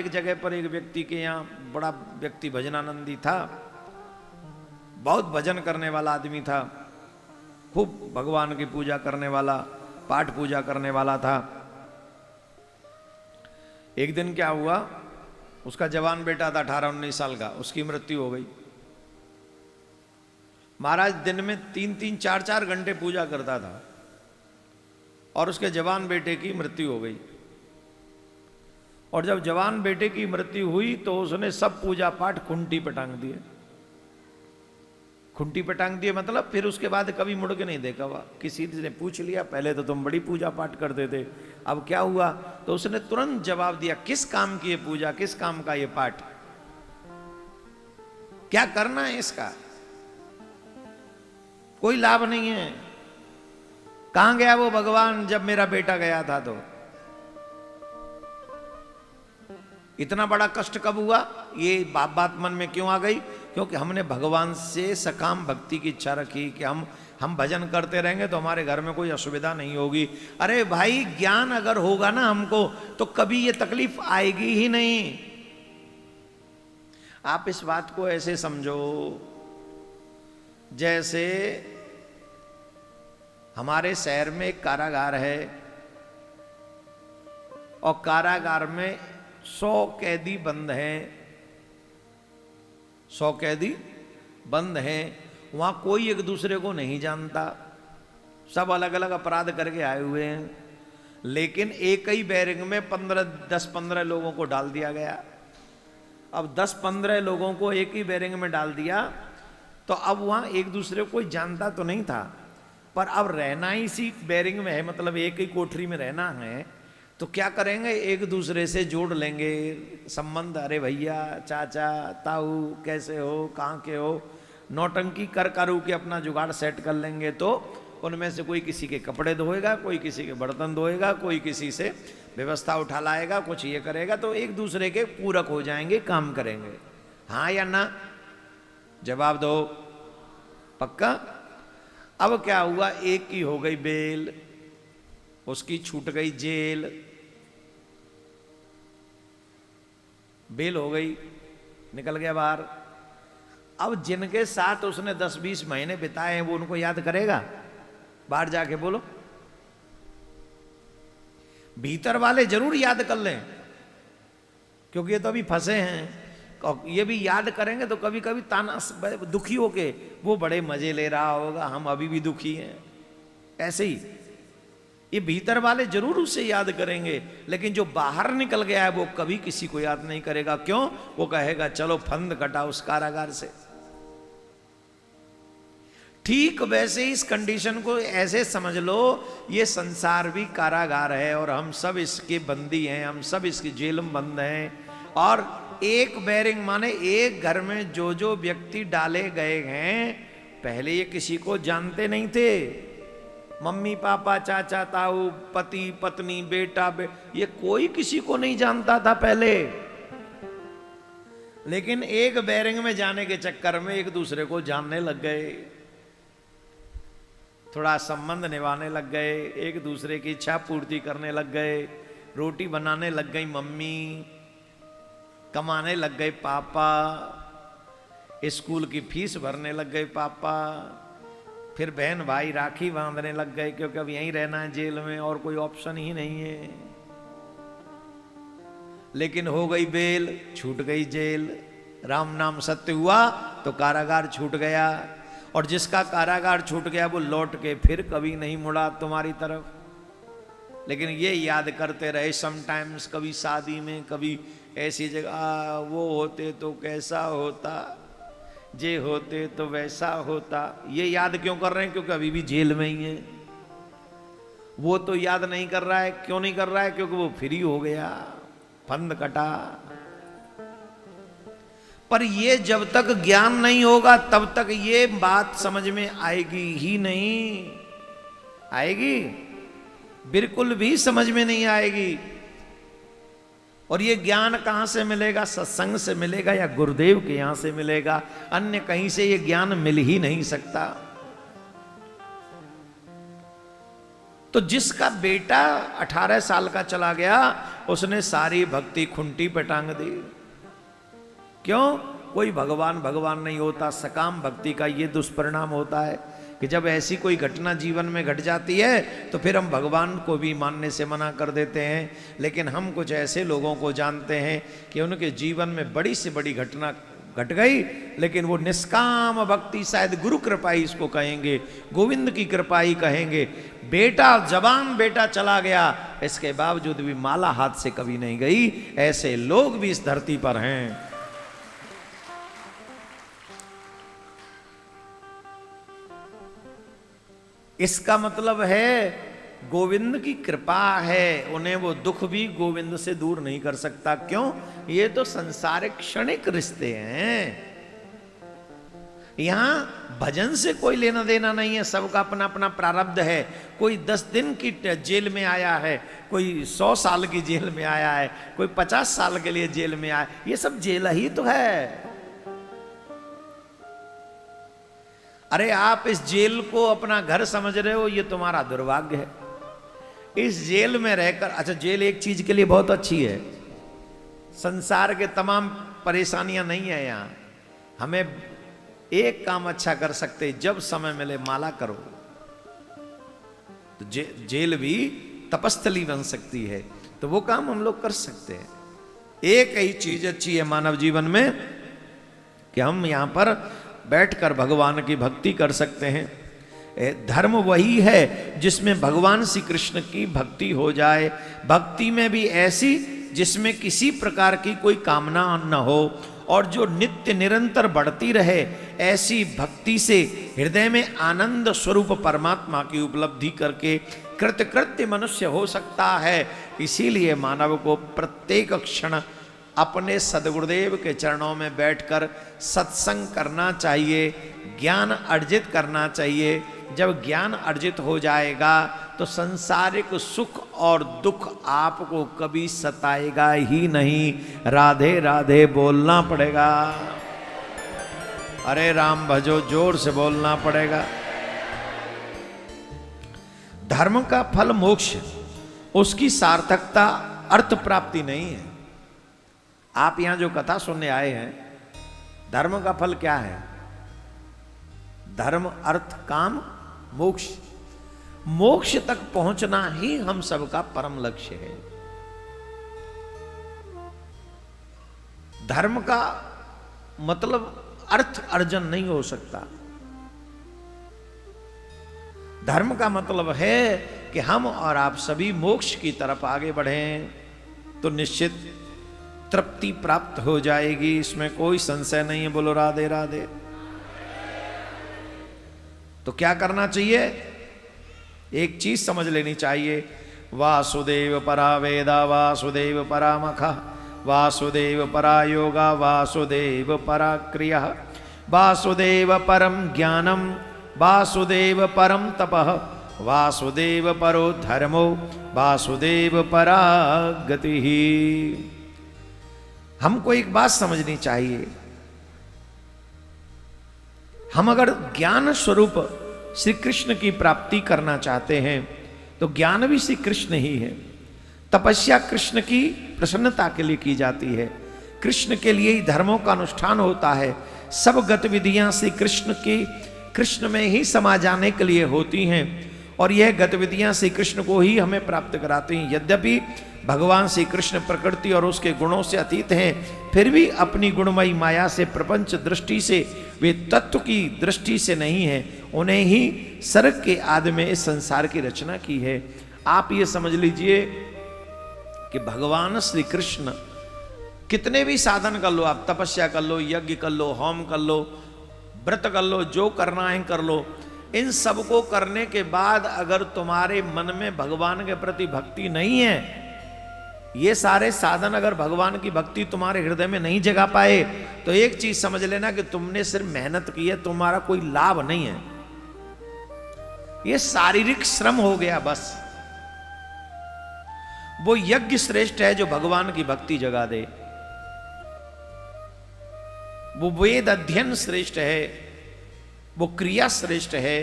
एक जगह पर एक व्यक्ति के यहाँ, बड़ा व्यक्ति भजनानंदी था, बहुत भजन करने वाला आदमी था, खूब भगवान की पूजा करने वाला, पाठ पूजा करने वाला था। एक दिन क्या हुआ, उसका जवान बेटा था 18-19 साल का, उसकी मृत्यु हो गई। महाराज दिन में 3-3, 4-4 घंटे पूजा करता था और उसके जवान बेटे की मृत्यु हो गई। और जब जवान बेटे की मृत्यु हुई तो उसने सब पूजा पाठ खुंटी पे टांग दिए। खुंटी पे टांग दिए मतलब फिर उसके बाद कभी मुड़ के नहीं देखा हुआ। किसी ने पूछ लिया, पहले तो तुम बड़ी पूजा पाठ करते थे, अब क्या हुआ? तो उसने तुरंत जवाब दिया, किस काम की ये पूजा, किस काम का ये पाठ, क्या करना है इसका, कोई लाभ नहीं है। कहां गया वो भगवान जब मेरा बेटा गया था? तो इतना बड़ा कष्ट कब हुआ? ये बात मन में क्यों आ गई? क्योंकि हमने भगवान से सकाम भक्ति की इच्छा रखी कि हम भजन करते रहेंगे तो हमारे घर में कोई असुविधा नहीं होगी। अरे भाई, ज्ञान अगर होगा ना हमको तो कभी ये तकलीफ आएगी ही नहीं। आप इस बात को ऐसे समझो जैसे हमारे शहर में एक कारागार है और कारागार में 100 कैदी बंद हैं, 100 कैदी बंद हैं। वहां कोई एक दूसरे को नहीं जानता, सब अलग अलग अपराध करके आए हुए हैं, लेकिन एक ही बैरक में 10-15 लोगों को डाल दिया गया। अब 10-15 लोगों को एक ही बैरक में डाल दिया तो अब वहां एक दूसरे को कोई जानता तो नहीं था, पर अब रहना ही इसी बैरक में है, मतलब एक ही कोठरी में रहना है, तो क्या करेंगे, एक दूसरे से जोड़ लेंगे संबंध। अरे भैया, चाचा, ताऊ, कैसे हो, कहाँ के हो, नौटंकी कर करू के अपना जुगाड़ सेट कर लेंगे। तो उनमें से कोई किसी के कपड़े धोएगा, कोई किसी के बर्तन धोएगा, कोई किसी से व्यवस्था उठा लाएगा, कुछ ये करेगा, तो एक दूसरे के पूरक हो जाएंगे, काम करेंगे। हाँ या ना? जवाब दो। पक्का? अब क्या हुआ, एक की हो गई बेल, उसकी छूट गई जेल, बेल हो गई, निकल गया बाहर। अब जिनके साथ उसने 10-20 महीने बिताए हैं वो उनको याद करेगा? बाहर जाके बोलो। भीतर वाले जरूर याद कर लें, क्योंकि ये तो अभी फंसे हैं, और ये भी याद करेंगे तो कभी कभी ताना दुखी होके वो बड़े मजे ले रहा होगा, हम अभी भी दुखी हैं। ऐसे ही ये भीतर वाले जरूर उसे याद करेंगे, लेकिन जो बाहर निकल गया है वो कभी किसी को याद नहीं करेगा। क्यों? वो कहेगा चलो फंद कटा उस कारागार से। ठीक वैसे इस कंडीशन को ऐसे समझ लो, ये संसार भी कारागार है और हम सब इसके बंदी हैं, हम सब इसकी जेल में बंद हैं। और एक बैरिंग माने एक घर में जो जो व्यक्ति डाले गए हैं, पहले ये किसी को जानते नहीं थे। मम्मी पापा, चाचा ताऊ, पति पत्नी, बेटा ये कोई किसी को नहीं जानता था पहले, लेकिन एक बैरिंग में जाने के चक्कर में एक दूसरे को जानने लग गए, थोड़ा संबंध निभाने लग गए, एक दूसरे की इच्छा पूर्ति करने लग गए, रोटी बनाने लग गई मम्मी, कमाने लग गए पापा, स्कूल की फीस भरने लग गए पापा, फिर बहन भाई राखी बांधने लग गए, क्योंकि अब यहीं रहना है जेल में और कोई ऑप्शन ही नहीं है। लेकिन हो गई बेल, छूट गई जेल, राम नाम सत्य हुआ तो कारागार छूट गया, और जिसका कारागार छूट गया वो लौट के फिर कभी नहीं मुड़ा तुम्हारी तरफ। लेकिन ये याद करते रहे समटाइम्स, कभी शादी में, कभी ऐसी जगह, वो होते तो कैसा होता, जे होते तो वैसा होता। ये याद क्यों कर रहे हैं? क्योंकि अभी भी जेल में ही है। वो तो याद नहीं कर रहा है। क्यों नहीं कर रहा है? क्योंकि वो फ्री हो गया, फंद कटा। पर ये जब तक ज्ञान नहीं होगा तब तक ये बात समझ में आएगी ही नहीं। आएगी? बिल्कुल भी समझ में नहीं आएगी। और ये ज्ञान कहां से मिलेगा? सत्संग से मिलेगा या गुरुदेव के यहां से मिलेगा। अन्य कहीं से ये ज्ञान मिल ही नहीं सकता। तो जिसका बेटा 18 साल का चला गया, उसने सारी भक्ति खुंटी पे टांग दी। क्यों? कोई भगवान भगवान नहीं होता। सकाम भक्ति का ये दुष्परिणाम होता है कि जब ऐसी कोई घटना जीवन में घट जाती है तो फिर हम भगवान को भी मानने से मना कर देते हैं। लेकिन हम कुछ ऐसे लोगों को जानते हैं कि उनके जीवन में बड़ी से बड़ी घटना घट गई, लेकिन वो निष्काम भक्ति, शायद गुरु कृपा ही इसको कहेंगे, गोविंद की कृपा ही कहेंगे। बेटा, जवान बेटा चला गया, इसके बावजूद भी माला हाथ से कभी नहीं गई। ऐसे लोग भी इस धरती पर हैं। इसका मतलब है गोविंद की कृपा है, उन्हें वो दुख भी गोविंद से दूर नहीं कर सकता। क्यों? ये तो संसारिक क्षणिक रिश्ते हैं। यहां भजन से कोई लेना देना नहीं है, सबका अपना अपना प्रारब्ध है। कोई 10 दिन की जेल में आया है, कोई 100 साल की जेल में आया है, कोई 50 साल के लिए जेल में आया। ये सब जेल ही तो है। अरे आप इस जेल को अपना घर समझ रहे हो, ये तुम्हारा दुर्भाग्य है। इस जेल में रहकर, अच्छा जेल एक चीज के लिए बहुत अच्छी है, संसार के तमाम परेशानियां नहीं है यहां। हमें एक काम अच्छा कर सकते, जब समय मिले माला करो तो जेल भी तपस्थली बन सकती है। तो वो काम हम लोग कर सकते हैं। एक ही चीज अच्छी है मानव जीवन में कि हम यहां पर बैठकर भगवान की भक्ति कर सकते हैं। धर्म वही है जिसमें भगवान श्री कृष्ण की भक्ति हो जाए। भक्ति में भी ऐसी जिसमें किसी प्रकार की कोई कामना न हो और जो नित्य निरंतर बढ़ती रहे। ऐसी भक्ति से हृदय में आनंद स्वरूप परमात्मा की उपलब्धि करके कृतकृत्य मनुष्य हो सकता है। इसीलिए मानव को प्रत्येक क्षण अपने सदगुरुदेव के चरणों में बैठकर सत्संग करना चाहिए, ज्ञान अर्जित करना चाहिए। जब ज्ञान अर्जित हो जाएगा तो संसारिक सुख और दुख आपको कभी सताएगा ही नहीं। राधे राधे बोलना पड़ेगा। अरे राम भजो, जोर से बोलना पड़ेगा। धर्म का फल मोक्ष, उसकी सार्थकता अर्थ प्राप्ति नहीं है। आप यहां जो कथा सुनने आए हैं, धर्म का फल क्या है? धर्म, अर्थ, काम, मोक्ष। मोक्ष तक पहुंचना ही हम सबका परम लक्ष्य है। धर्म का मतलब अर्थ अर्जन नहीं हो सकता। धर्म का मतलब है कि हम और आप सभी मोक्ष की तरफ आगे बढ़ें तो निश्चित तृप्ति प्राप्त हो जाएगी, इसमें कोई संशय नहीं है। बोलो राधे राधे। तो क्या करना चाहिए? एक चीज समझ लेनी चाहिए। वासुदेव परा वेदा, वासुदेव परा मखा, वासुदेव परा योगा, वासुदेव परा क्रिया, वासुदेव परम ज्ञानम, वासुदेव परम तपः, वासुदेव परो धर्मो, वासुदेव परा गति। हमको एक बात समझनी चाहिए, हम अगर ज्ञान स्वरूप श्री कृष्ण की प्राप्ति करना चाहते हैं तो ज्ञान भी श्री कृष्ण ही है। तपस्या कृष्ण की प्रसन्नता के लिए की जाती है, कृष्ण के लिए ही धर्मों का अनुष्ठान होता है। सब गतिविधियां श्री कृष्ण की, कृष्ण में ही समा जाने के लिए होती हैं और यह गतिविधियां श्री कृष्ण को ही हमें प्राप्त कराती हैं। यद्यपि भगवान श्री कृष्ण प्रकृति और उसके गुणों से अतीत हैं, फिर भी अपनी गुणमयी माया से, प्रपंच दृष्टि से, वे तत्व की दृष्टि से नहीं है। उन्हें ही सर्ग के आदि में इस संसार की रचना की है। आप ये समझ लीजिए कि भगवान श्री कृष्ण कितने भी साधन कर लो, आप तपस्या कर लो, यज्ञ कर लो, होम कर लो, व्रत कर लो, जो करना है कर लो, इन सब को करने के बाद अगर तुम्हारे मन में भगवान के प्रति भक्ति नहीं है, ये सारे साधन अगर भगवान की भक्ति तुम्हारे हृदय में नहीं जगा पाए, तो एक चीज समझ लेना कि तुमने सिर्फ मेहनत की है, तुम्हारा कोई लाभ नहीं है। ये शारीरिक श्रम हो गया बस। वो यज्ञ श्रेष्ठ है जो भगवान की भक्ति जगा दे, वो वेद अध्ययन श्रेष्ठ है, वो क्रिया श्रेष्ठ है,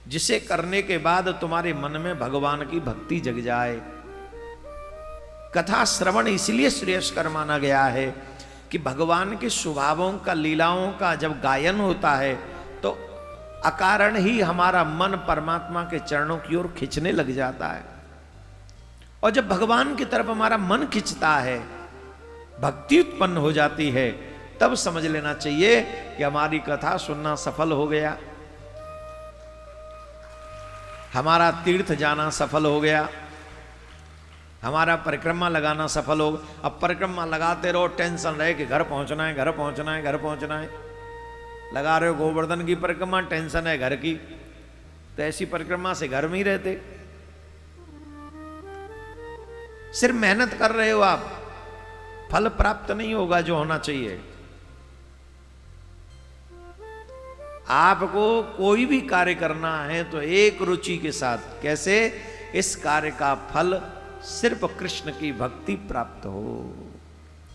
जिसे करने के बाद तुम्हारे मन में भगवान की भक्ति जग जाए। कथा श्रवण इसलिए श्रेयस्कर माना गया है कि भगवान के स्वभावों का, लीलाओं का जब गायन होता है तो अकारण ही हमारा मन परमात्मा के चरणों की ओर खिंचने लग जाता है। और जब भगवान की तरफ हमारा मन खिंचता है, भक्ति उत्पन्न हो जाती है, तब समझ लेना चाहिए कि हमारी कथा सुनना सफल हो गया, हमारा तीर्थ जाना सफल हो गया, हमारा परिक्रमा लगाना सफल हो। अब परिक्रमा लगाते रहो, टेंशन रहे कि घर पहुंचना है, घर पहुंचना है, घर पहुंचना है। लगा रहे हो गोवर्धन की परिक्रमा, टेंशन है घर की, तो ऐसी परिक्रमा से घर में ही रहते। सिर्फ मेहनत कर रहे हो आप, फल प्राप्त नहीं होगा जो होना चाहिए। आपको कोई भी कार्य करना है तो एक रुचि के साथ, कैसे? इस कार्य का फल सिर्फ कृष्ण की भक्ति प्राप्त हो,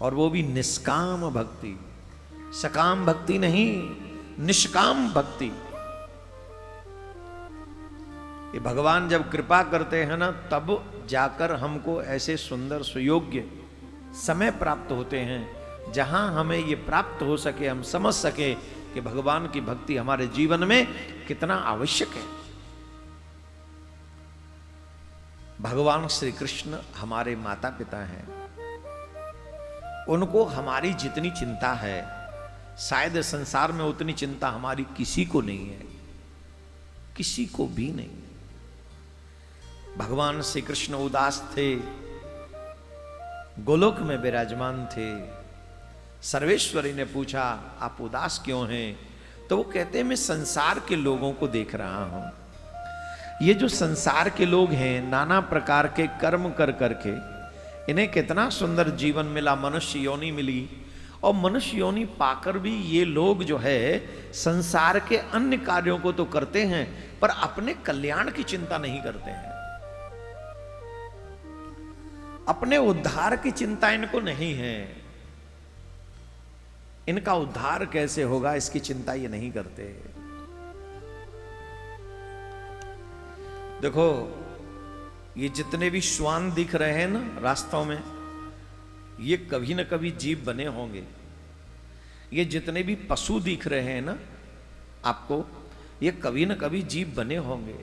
और वो भी निष्काम भक्ति, सकाम भक्ति नहीं, निष्काम भक्ति। ये भगवान जब कृपा करते हैं ना, तब जाकर हमको ऐसे सुंदर सुयोग्य समय प्राप्त होते हैं जहां हमें ये प्राप्त हो सके, हम समझ सके कि भगवान की भक्ति हमारे जीवन में कितना आवश्यक है। भगवान श्री कृष्ण हमारे माता पिता हैं, उनको हमारी जितनी चिंता है शायद संसार में उतनी चिंता हमारी किसी को नहीं है, किसी को भी नहीं। भगवान श्री कृष्ण उदास थे, गोलोक में विराजमान थे। सर्वेश्वरी ने पूछा आप उदास क्यों हैं? तो वो कहते हैं मैं संसार के लोगों को देख रहा हूं। ये जो संसार के लोग हैं, नाना प्रकार के कर्म कर करके इन्हें कितना सुंदर जीवन मिला, मनुष्य योनि मिली, और मनुष्य योनि पाकर भी ये लोग जो है संसार के अन्य कार्यों को तो करते हैं पर अपने कल्याण की चिंता नहीं करते हैं, अपने उद्धार की चिंता इनको नहीं है। इनका उद्धार कैसे होगा इसकी चिंता ये नहीं करते। देखो ये जितने भी श्वान दिख रहे हैं ना रास्तों में, ये कभी न कभी जीव बने होंगे। ये जितने भी पशु दिख रहे हैं ना आपको, ये कभी न कभी जीव बने होंगे।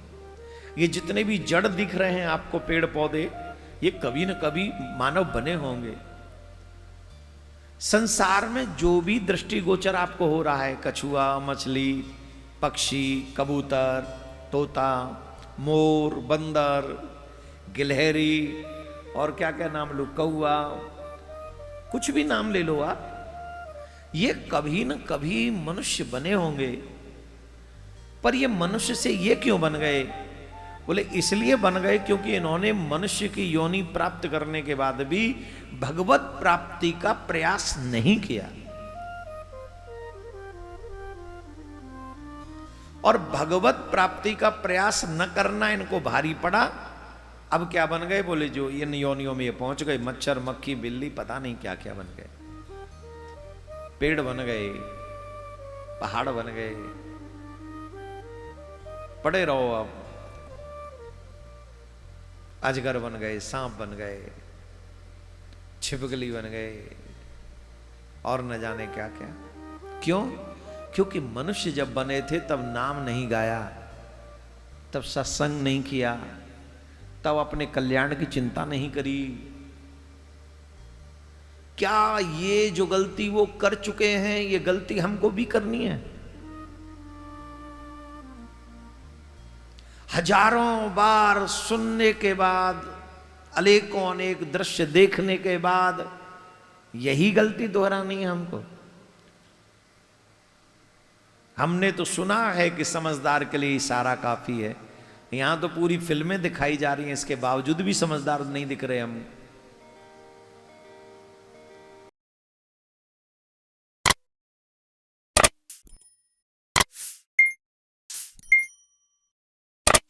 ये जितने भी जड़ दिख रहे हैं आपको, पेड़ पौधे, ये कभी न कभी मानव बने होंगे। संसार में जो भी दृष्टिगोचर आपको हो रहा है, कछुआ, मछली, पक्षी, कबूतर, तोता, मोर, बंदर, गिलहरी, और क्या क्या नाम लो, कौआ, कुछ भी नाम ले लो आप, ये कभी न कभी मनुष्य बने होंगे। पर ये मनुष्य से ये क्यों बन गए? बोले इसलिए बन गए क्योंकि इन्होंने मनुष्य की योनि प्राप्त करने के बाद भी भगवत प्राप्ति का प्रयास नहीं किया, और भगवत प्राप्ति का प्रयास न करना इनको भारी पड़ा। अब क्या बन गए? बोले जो इन योनियों में ये पहुंच गए, मच्छर, मक्खी, बिल्ली, पता नहीं क्या क्या बन गए। पेड़ बन गए, पहाड़ बन गए, पड़े रहो। अब अजगर बन गए, सांप बन गए, छिपकली बन गए, और न जाने क्या क्या। क्यों? क्योंकि मनुष्य जब बने थे तब नाम नहीं गाया, तब सत्संग नहीं किया, तब अपने कल्याण की चिंता नहीं करी। क्या ये जो गलती वो कर चुके हैं, ये गलती हमको भी करनी है? हजारों बार सुनने के बाद, अनेकों अनेक दृश्य देखने के बाद यही गलती दोहरानी है हमको। हमने तो सुना है कि समझदार के लिए इशारा काफी है, यहां तो पूरी फिल्में दिखाई जा रही हैं, इसके बावजूद भी समझदार नहीं दिख रहे हम।